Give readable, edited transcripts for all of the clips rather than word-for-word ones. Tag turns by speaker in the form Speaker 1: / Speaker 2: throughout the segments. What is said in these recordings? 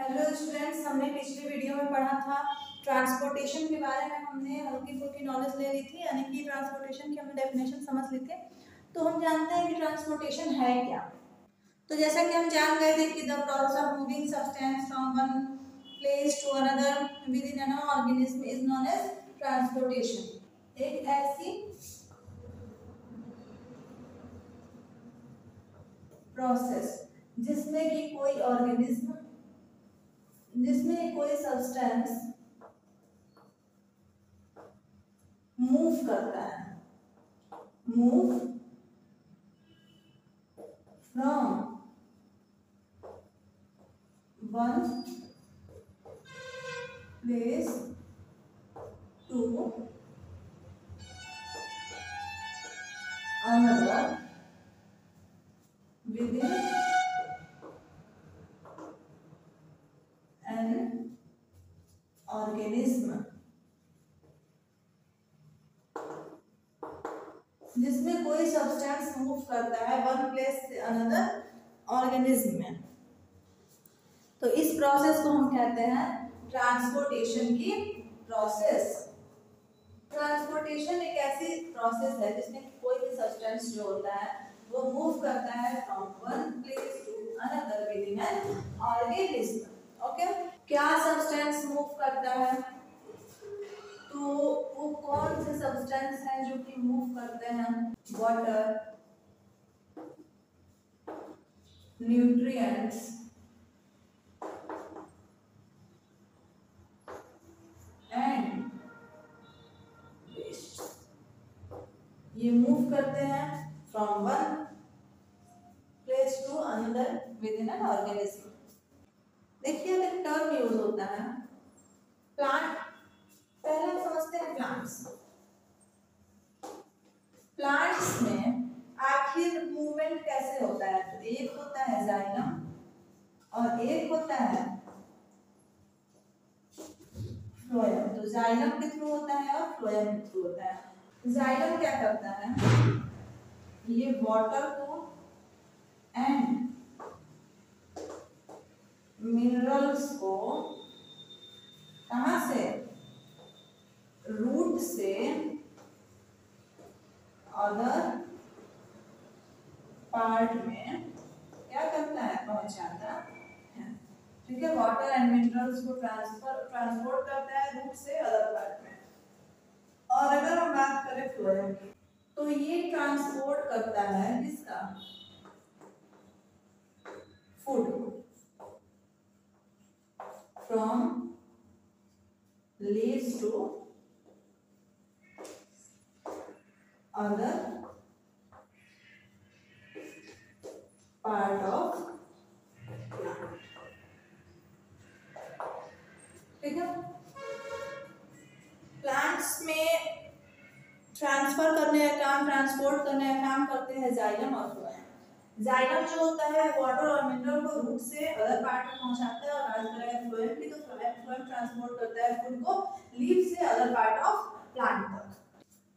Speaker 1: Hello students, हमने पिछले video में पढ़ा था ट्रांसपोर्टेशन के बारे में। हमने हल्की फुल्की नॉलेज ले ली थी, यानी कि ट्रांसपोर्टेशन की हमने डेफिनेशन समझ ली थी। तो हम जानते हैं कि ट्रांसपोर्टेशन है क्या। तो जैसा कि हम जान गए थे कि the process of moving substance from one place to another within an organism is known as transportation. एक ऐसी प्रोसेस जिसमें कि कोई ऑर्गेनिज्म, जिसमें कोई सब्सटेंस मूव करता है, move from one place to another within an organism, जिसमें कोई सब्सटेंस मूव करता है वन प्लेस से अनदर ऑर्गेनिज्म में। तो इस प्रोसेस को हम कहते हैं ट्रांसपोर्टेशन की प्रोसेस। ट्रांसपोर्टेशन एक ऐसी प्रोसेस है जिसमें कोई भी सब्सटेंस जो होता है वो मूव करता है from one place to another within an organism. Okay, क्या सब्सटेंस मूव करता है? तो वो कौन से सब्सटेंस हैं जो कि मूव करते हैं? वाटर, न्यूट्रिएंट्स एंड वेस्ट, ये मूव करते हैं from one place to another within an organism. देखिए, एक टर्म यूज होता है प्लांट। पहले हम समझते हैं प्लांट्स। प्लांट्स में आखिर मूवमेंट कैसे होता है? तो एक होता है जाइलम और एक होता है फ्लोएम। तो जाइलम के थ्रू होता है और फ्लोएम के थ्रू होता है। जाइलम क्या करता है? ये वाटर को एंड मिनरल्स को कहां से? रूट से अदर पार्ट में क्या करता है? पहुंचाता है। ठीक है, वाटर एंड मिनरल्स को ट्रांसपोर्ट करता है रूट से अदर पार्ट में। और अगर हम बात करें फ्लोएम की, तो ये ट्रांसपोर्ट करता है किसका? Food from leaves to other part of plant। ठीक है, प्लांट्स में ट्रांसफर करने का काम, ट्रांसपोर्ट करने का काम करते हैं जाइलम और फ्लोएम। जाइलम जो होता है वाटर और मिनरल को रूट से अदर पार्ट में पहुंचाता है, और बात करें फ्लोएम की तो फ्लोएम ट्रांसपोर्ट करता है फूड को लीफ से अदर पार्ट ऑफ प्लांट तक।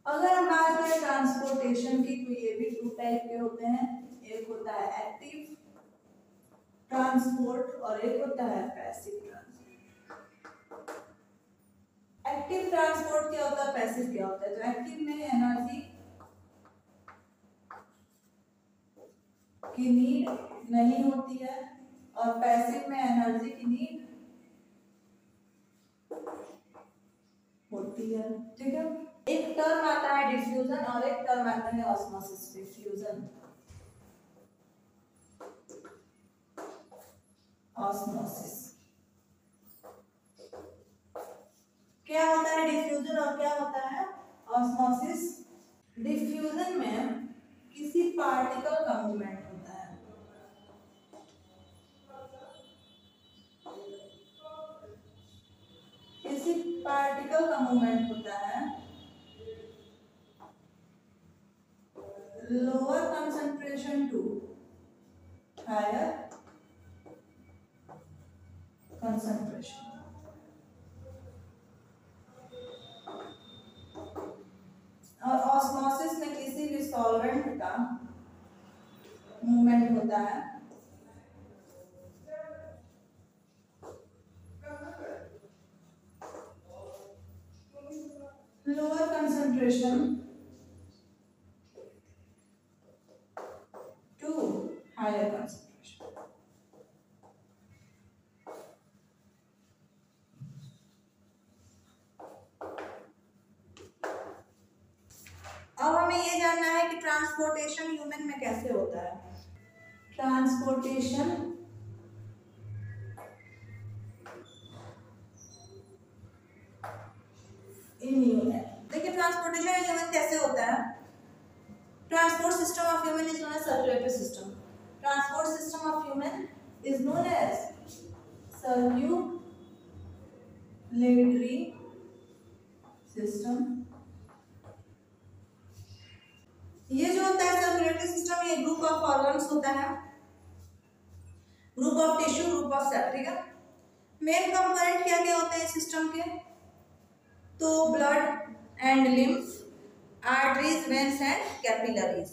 Speaker 1: अगर हम बात करें ट्रांसपोर्टेशन की, तो ये भी टू टाइप के होते हैं। एक होता है एक्टिव ट्रांसपोर्ट और एक होता है पैसिव ट्रांसपोर्ट। एक्टिव ट्रांसपोर्ट क्या होता है, पैसिव क्या होता है? तो एक्टिव में एनर्जी की नीड नहीं होती है और पैसिव में एनर्जी की नीड होती है। ठीक है, एक टर्म आता है डिफ्यूजन और एक टर्म आता है ऑस्मोसिस। Diffusion, osmosis. क्या होता है डिफ्यूजन और क्या होता है ऑस्मोसिस? डिफ्यूजन में किसी पार्टिकल का मूवमेंट होता है। किसी पार्टिकल का मूवमेंट होता है lower concentration to higher concentration. और ऑस्मोसिस में किसी भी सॉल्वेंट का मूवमेंट होता है concentration to higher concentration. अब हमें ये जानना है कि ट्रांसपोर्टेशन ह्यूमन में कैसे होता है। ट्रांसपोर्टेशन इन ह्यूमन, देखिए ट्रांसपोर्टेशन इन ह्यूमन कैसे होता है। Transport system of human is known as circulatory system. Transport system of human is known as circulatory system. ये जो होता है सर्कुलेटरी सिस्टम, ये ग्रुप ऑफ ऑर्गन्स होता है, group of tissue, group of cell, ठीक है। मेन कंपोनेंट क्या क्या होते हैं सिस्टम के, तो blood and lymph, arteries, veins and capillaries.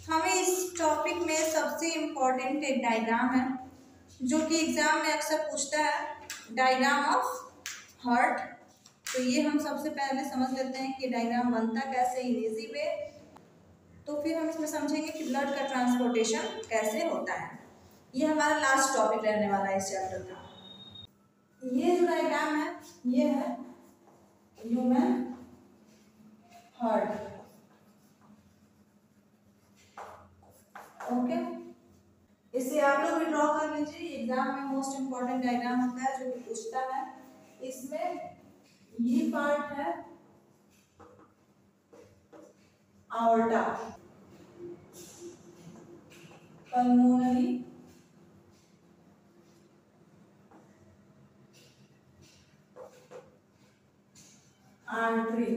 Speaker 1: हमें इस टॉपिक में सबसे इम्पोर्टेंट एक डायग्राम है जो कि एग्जाम में अक्सर पूछता है, डायग्राम ऑफ हार्ट। तो ये हम सबसे पहले समझ लेते हैं कि डायग्राम बनता कैसे इन इजी वे, तो फिर हम इसमें समझेंगे कि ब्लड का ट्रांसपोर्टेशन कैसे होता है। ये हमारा लास्ट टॉपिक रहने वाला है इस चैप्टर का। ये जो डायग्राम है ये है ह्यूमन हार्ट, ओके। इसे आप लोग भी ड्रॉ कर लीजिए, एग्जाम में मोस्ट इंपॉर्टेंट डायग्राम होता है जो पूछता है। इसमें ये पार्ट है aorta, pulmonary artery,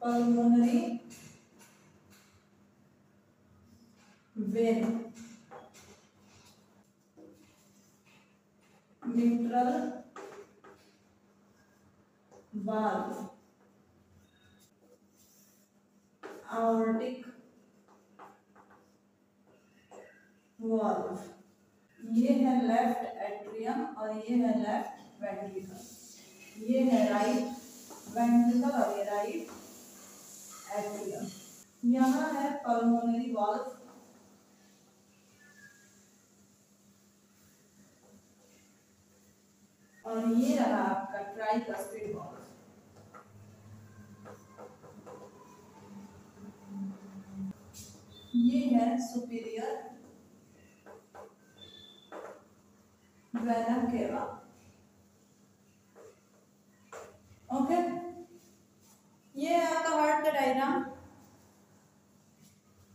Speaker 1: pulmonary vein, mitral valve, aortic valve। ये है लेफ्ट एट्रियम और ये है लेफ्ट वेंट्रिकल, ये है राइट वेंट्रिकल और ये राइट एट्रियम। यहाँ है पल्मोनरी वाल्व, और ये रहा आपका ट्राइकस्पिड वाल्व। ये है सुपीरियर वेना केवा, ओके। ये है आपका हार्ट का डायग्राम।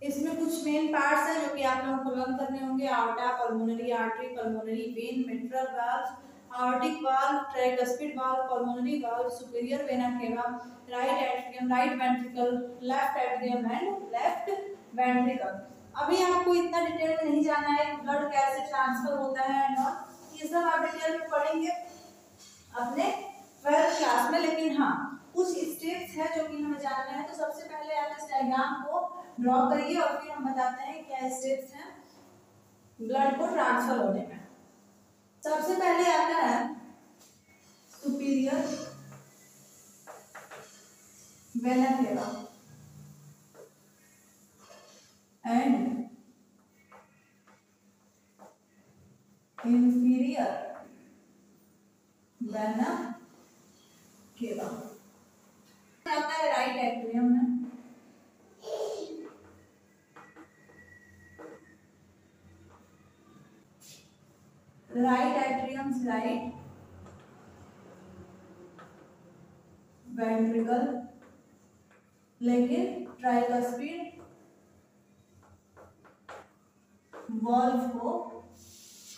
Speaker 1: इसमें कुछ मेन पार्ट्स हैं जो कि आप लोगों को लर्न करने होंगे। Aorta, pulmonary artery, pulmonary vein, mitral valve, aortic valve, tricuspid valve, pulmonary valve, superior vena cava, right atrium, right ventricle, left atrium and left ventricle। अभी आपको इतना डिटेल में नहीं जाना है ब्लड कैसे ट्रांसफर होता है एंड ऑल, ये सब आप डिटेल में पढ़ेंगे अपने 12th क्लास में। लेकिन हाँ, कुछ स्टेप्स है जो कि हमें जानना है। तो सबसे पहले आप इस डायग्राम को ड्रॉ करिए और फिर हम बताते हैं क्या स्टेप्स हैं ब्लड को ट्रांसफर होने में। सबसे पहले आता है superior vena cava and inferior vena केवा। आता है राइट एट्रियम में, राइट एट्रियम से राइट वेंट्रिकल, लेकिन ट्राइकस्पिड वॉल्व को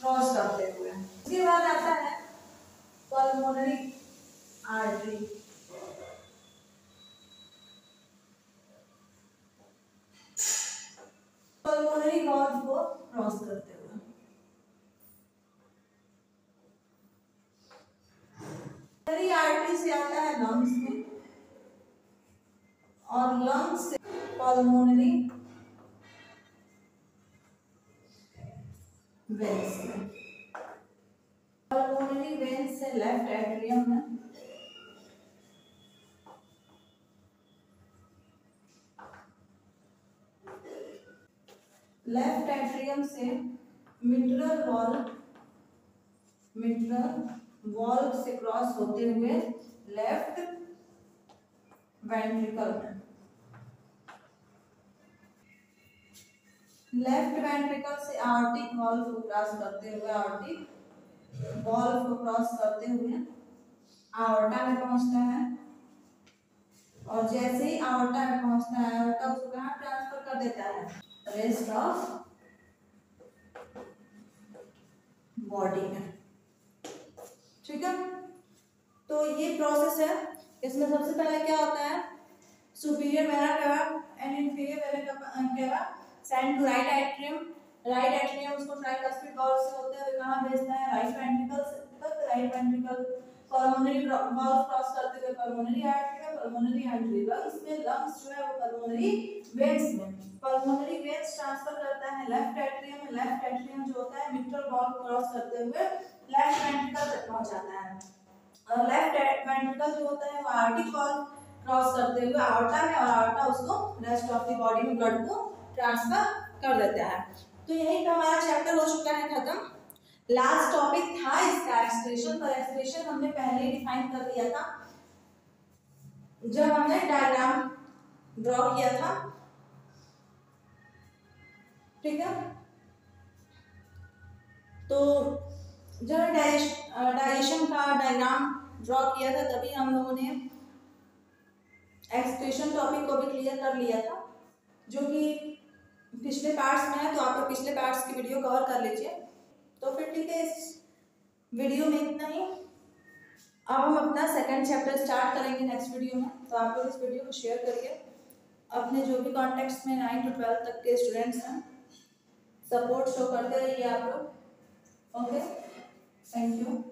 Speaker 1: क्रॉस करते हुए। उसके बाद आता है पल्मोनरी आर्टरी, पल्मोनरी वॉल्व को क्रॉस करते हुए। पल्मोनरी आर्टरी से आता है लंग्स में और लंग्स से पल्मोनरी वेन्स में, पल्मोनरी वेन्स से लेफ्ट एट्रियम में लेफ्ट एट्रियम से मिट्रल वॉल से क्रॉस होते हुए लेफ्ट वेंट्रिकल में, लेफ्ट वेंट्रिकल से आर्टिक वॉल्व को क्रॉस करते हुए, आर्टिक वॉल्व को क्रॉस करते हुए आवर्टा में पहुंचता है, और जैसे ही आवर्टा में पहुंचता है आवर्टा उसको कहाँ ट्रांसफर कर देता है, रेस्ट ऑफ बॉडी में। ठीक है, तो ये प्रोसेस है। इसमें सबसे पहले क्या होता है, superior vena cava and inferior vena cava send to right atrium, right atrium उसको ट्राइकस्पिड वॉल्व से होते हुए कहाँ भेजता है, राइट वेंट्रिकल तक, right ventricle pulmonary valve cross करते हुए पल्मोनरी आर्टरी में, पल्मोनरी आर्टरी लंग्स में, लंग्स जो है वो पल्मोनरी वेन्स में, पल्मोनरी वेन्स ट्रांसफर करता है लेफ्ट एट्रियम में, लेफ्ट एट्रियम जो होता है मिट्रल वॉल्व क्रॉस करते हुए लेफ्ट वेंट्रिकल तक पहुंच जाता है, और लेफ्ट वेंट्रिकल जो होता है वो आर्टिक वॉल्व क्रॉस करते हुए आवर्टा में, और आवर्टा उसको रेस्ट ऑफ द बॉडी में ब्लड को ट्रांसफर कर देता है। तो यही पे हमारा चैप्टर हो चुका है खत्म। लास्ट टॉपिक था इसका एक्सप्रेशन, पर एक्सप्रेशन हमने पहले ही डिफाइन कर दिया था जब हमने डायग्राम ड्रॉ किया था। ठीक है, तो जब डाइजेशन का डायग्राम ड्रॉ किया था तभी हम लोगों ने एक्सप्रेशन टॉपिक को भी क्लियर कर लिया था, जो कि पिछले पार्ट्स में है, तो आप लोग पिछले पार्ट्स की वीडियो कवर कर लीजिए। तो फिर ठीक है, इस वीडियो में इतना ही। अब हम अपना सेकंड चैप्टर स्टार्ट करेंगे नेक्स्ट वीडियो में, तो आप लोग इस वीडियो को शेयर करिए अपने जो भी कॉन्टेक्ट्स में 9 to 12 तक के स्टूडेंट्स हैं, सपोर्ट शो करते रहिए आप लोग। Okay, thank you.